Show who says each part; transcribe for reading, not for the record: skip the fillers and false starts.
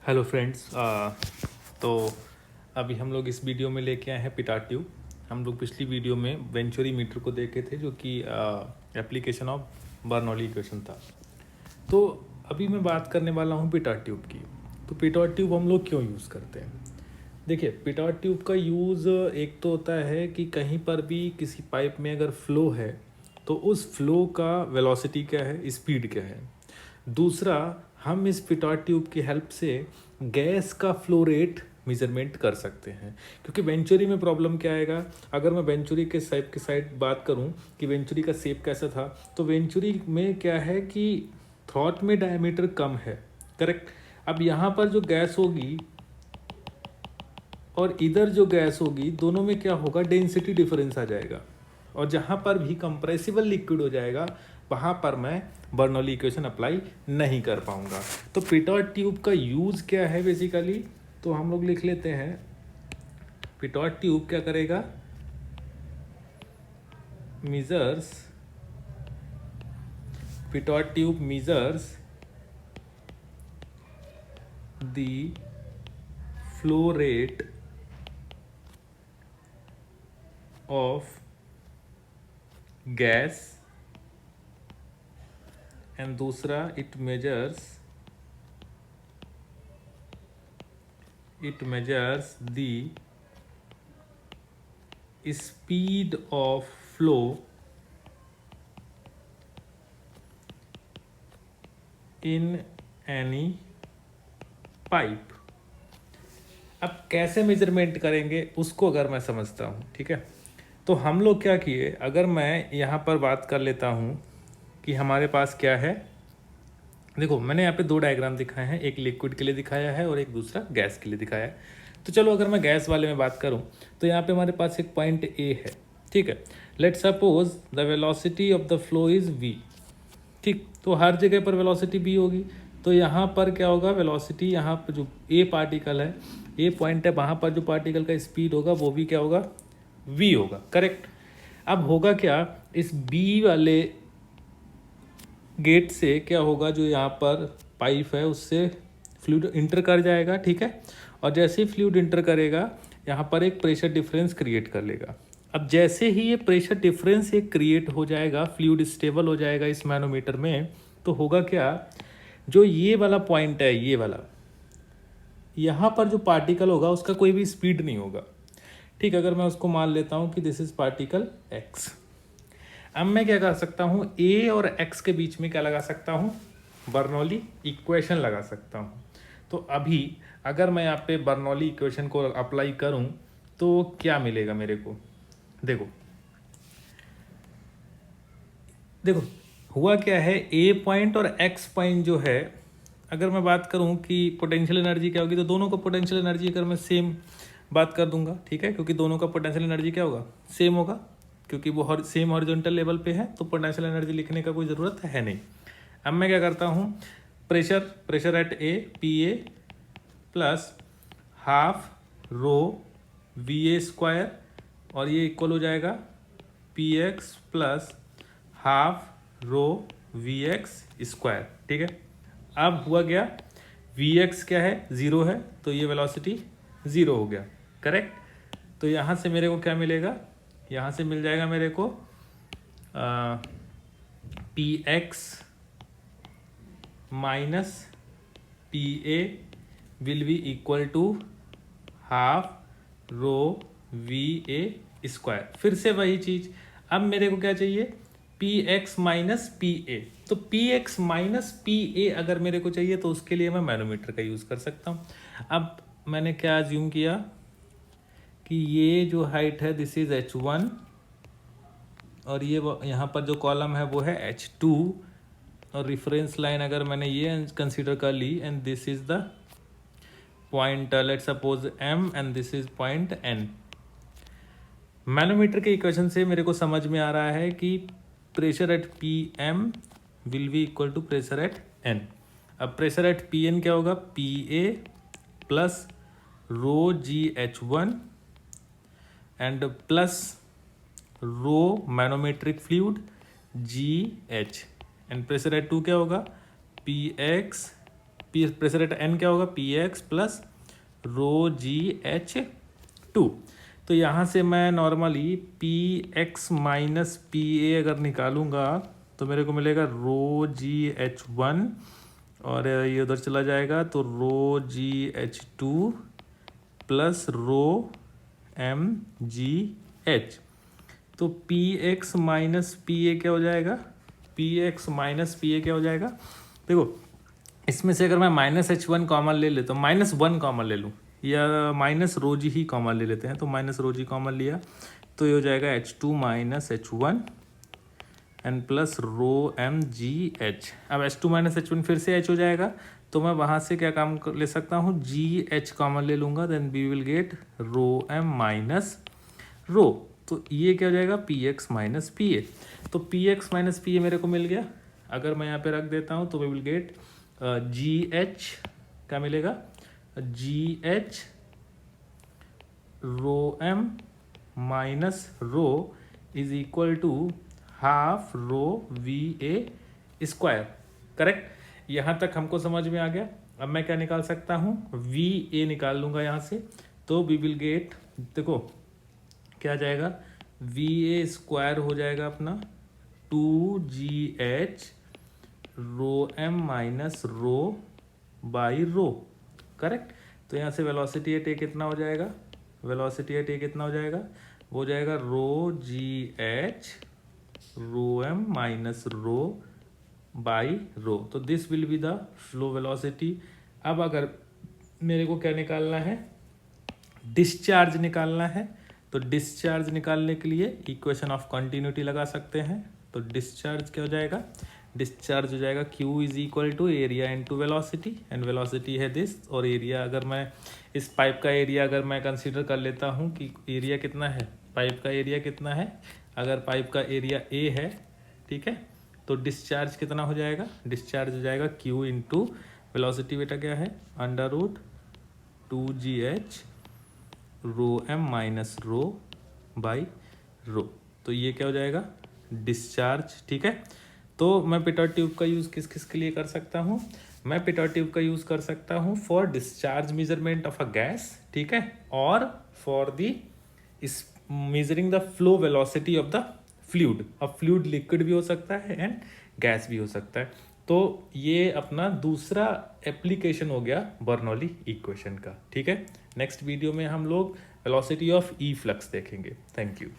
Speaker 1: Hello friends. तो अभी हम लोग इस वीडियो में लेके आए हैं पिटाट ट्यूब। हम लोग पिछली वीडियो में वेंचुरी मीटर को देखे थे जो कि एप्लीकेशन ऑफ बर्नौली इक्वेशन था। तो अभी मैं बात करने वाला हूँ पिटाट ट्यूब की। तो पिटाट ट्यूब हम लोग क्यों यूज़ करते हैं? देखिए, पिटाट ट्यूब का यूज़ एक तो होता है कि कहीं पर भी किसी पाइप में अगर फ्लो है तो उस फ्लो का वेलोसिटी क्या है, स्पीड क्या है। दूसरा, हम इस पिटाट ट्यूब की हेल्प से गैस का फ्लो रेट मेजरमेंट कर सकते हैं। क्योंकि वेंचुरी में प्रॉब्लम क्या आएगा, अगर मैं वेंचुरी के शेप की साइड बात करूं कि वेंचुरी का शेप कैसा था, तो वेंचुरी में क्या है कि थ्रॉट में डायमीटर कम है, करेक्ट। अब यहाँ पर जो गैस होगी और इधर जो गैस होगी, दोनों में क्या होगा, डेंसिटी डिफरेंस आ जाएगा। और जहाँ पर भी कंप्रेसिबल लिक्विड हो जाएगा वहाँ पर मैं बर्नौली इक्वेशन अप्लाई नहीं कर पाऊँगा। तो पिटाट ट्यूब का यूज़ क्या है बेसिकली, तो हम लोग लिख लेते हैं। पिटाट ट्यूब क्या करेगा, measures, pitot tube measures the flow rate of gas and दूसरा it measures the speed of flow in any pipe. अब कैसे मेजरमेंट करेंगे उसको अगर मैं समझता हूँ, ठीक है। तो हम लोग क्या किए, अगर मैं यहाँ पर बात कर लेता हूँ कि हमारे पास क्या है। देखो, मैंने यहाँ पे दो डायग्राम दिखाए हैं, एक लिक्विड के लिए दिखाया है और एक दूसरा गैस के लिए दिखाया है। तो चलो अगर मैं गैस वाले में बात करूँ तो यहाँ पे हमारे पास एक पॉइंट ए है, ठीक है। Let suppose the velocity of the flow is V, ठीक। तो हर जगह पर वेलोसिटी बी होगी। तो यहाँ पर क्या होगा, वेलोसिटी यहाँ पर जो ए पार्टिकल है, ए पॉइंट है, वहाँ पर जो पार्टिकल का स्पीड होगा वो भी क्या होगा, वी होगा, करेक्ट। अब होगा क्या, इस बी वाले गेट से क्या होगा, जो यहाँ पर पाइप है उससे फ्लूइड इंटर कर जाएगा, ठीक है। और जैसे ही फ्लूइड इंटर करेगा यहाँ पर एक प्रेशर डिफरेंस क्रिएट कर लेगा। अब जैसे ही ये प्रेशर डिफरेंस एक क्रिएट हो जाएगा, फ्लूइड स्टेबल हो जाएगा इस मैनोमीटर में, तो होगा क्या, जो ये वाला पॉइंट है, ये वाला, यहाँ पर जो पार्टिकल होगा उसका कोई भी स्पीड नहीं होगा, ठीक। अगर मैं उसको मान लेता हूँ कि दिस इज पार्टिकल एक्स। अब मैं क्या कर सकता हूँ, ए और एक्स के बीच में क्या लगा सकता हूँ, बर्नौली इक्वेशन लगा सकता हूँ। तो अभी अगर मैं यहाँ पे बर्नौली इक्वेशन को अप्लाई करूँ तो क्या मिलेगा मेरे को, देखो देखो हुआ क्या है, ए पॉइंट और एक्स पॉइंट जो है, अगर मैं बात करूं कि पोटेंशियल एनर्जी क्या होगी, तो दोनों का पोटेंशियल एनर्जी अगर मैं सेम बात कर दूंगा, ठीक है, क्योंकि दोनों का पोटेंशियल एनर्जी क्या होगा, सेम होगा, क्योंकि वो हर सेम हॉरिजॉन्टल लेवल पे है, तो पोटेंशियल एनर्जी लिखने का कोई ज़रूरत है नहीं। अब मैं क्या करता हूँ, pressure at A P A plus half rho V A square, और ये इक्वल हो जाएगा P X plus half rho V X square, ठीक है। अब हुआ क्या, वी एक्स क्या है, ज़ीरो है, तो ये वेलोसिटी ज़ीरो हो गया, करेक्ट। तो यहाँ से मेरे को क्या मिलेगा, यहाँ से मिल जाएगा मेरे को P X minus P A will be equal to half rho V A square. फिर से वही चीज़, अब मेरे को क्या चाहिए, P X minus P A. तो P X minus P A अगर मेरे को चाहिए तो उसके लिए मैं मैनोमीटर का यूज़ कर सकता हूँ। अब मैंने क्या अज्यूम किया कि ये जो हाइट है दिस इज h1, और ये यहाँ पर जो कॉलम है वो है h2, और रेफरेंस लाइन अगर मैंने ये कंसीडर कर ली, and this is the point, let's suppose m, and this is point n। Manometer के इक्वेशन से मेरे को समझ में आ रहा है कि pressure at P M will be equal to pressure at N. अब प्रेशर एट पी एन क्या होगा, P A plus rho G H one and plus rho manometric fluid G H, and pressure at two क्या होगा, P x pressure at N क्या होगा, P X plus rho G H to. तो यहाँ से मैं normally P X minus P A अगर निकालूंगा तो मेरे को मिलेगा रो जी एच वन, और ये उधर चला जाएगा तो rho G H two plus rho M G H. तो P X minus P A क्या हो जाएगा, P X minus P A क्या हो जाएगा, देखो इसमें से अगर मैं माइनस एच वन कॉमन ले लेता हूँ, माइनस वन कॉमन ले लूँ या माइनस रो जी ही कॉमन ले लेते हैं, तो माइनस रो जी कॉमन लिया तो ये हो जाएगा H two minus H one N plus rho M G H. अब H two minus H one फिर से एच हो जाएगा, तो मैं वहाँ से क्या काम ले सकता हूँ, जी एच कॉमन ले लूँगा, then we will get rho M minus rho. तो ये क्या हो जाएगा, P X minus P A. तो P X minus P A मेरे को मिल गया। अगर मैं यहाँ पे रख देता हूँ तो we will get G H क्या मिलेगा, G H rho M minus rho is equal to half rho V A square. Correct, यहाँ तक हमको समझ में आ गया। अब मैं क्या निकाल सकता हूँ, वी ए निकाल लूँगा यहाँ से, तो वी विल गेट, देखो क्या जाएगा, वी ए स्क्वायर हो जाएगा अपना two G H rho M minus rho by rho. Correct, तो यहाँ से वेलोसिटी एट ए कितना हो जाएगा, वेलोसिटी एट ए कितना हो जाएगा, वो हो जाएगा rho G H rho M minus rho by rho. तो this will be the flow velocity. अब अगर मेरे को क्या निकालना है, डिस्चार्ज निकालना है, तो डिस्चार्ज निकालने के लिए इक्वेशन ऑफ कंटिन्यूटी लगा सकते हैं। तो डिस्चार्ज क्या हो जाएगा, डिस्चार्ज हो जाएगा Q is equal to area into velocity, and velocity है दिस, और एरिया अगर मैं इस पाइप का एरिया अगर मैं कंसीडर कर लेता हूँ कि एरिया कितना है, पाइप का एरिया कितना है, अगर पाइप का एरिया A है, ठीक है, तो डिस्चार्ज कितना हो जाएगा, डिस्चार्ज हो जाएगा Q इंटू वेलोसिटी बेटा क्या है, under root two G H rho M minus rho by rho. तो ये क्या हो जाएगा, डिस्चार्ज। ठीक है, तो मैं पिटोट ट्यूब का यूज़ किस किस के लिए कर सकता हूँ, मैं पिटोट ट्यूब का यूज़ कर सकता हूँ for discharge measurement of a gas, ठीक है, और फॉर द इस measuring the flow velocity of the fluid. अब फ्लूइड लिक्विड भी हो सकता है एंड गैस भी हो सकता है। तो ये अपना दूसरा एप्लीकेशन हो गया बर्नौली इक्वेशन का। ठीक है, नेक्स्ट वीडियो में हम लोग वेलोसिटी ऑफ ई फ्लक्स देखेंगे। Thank you.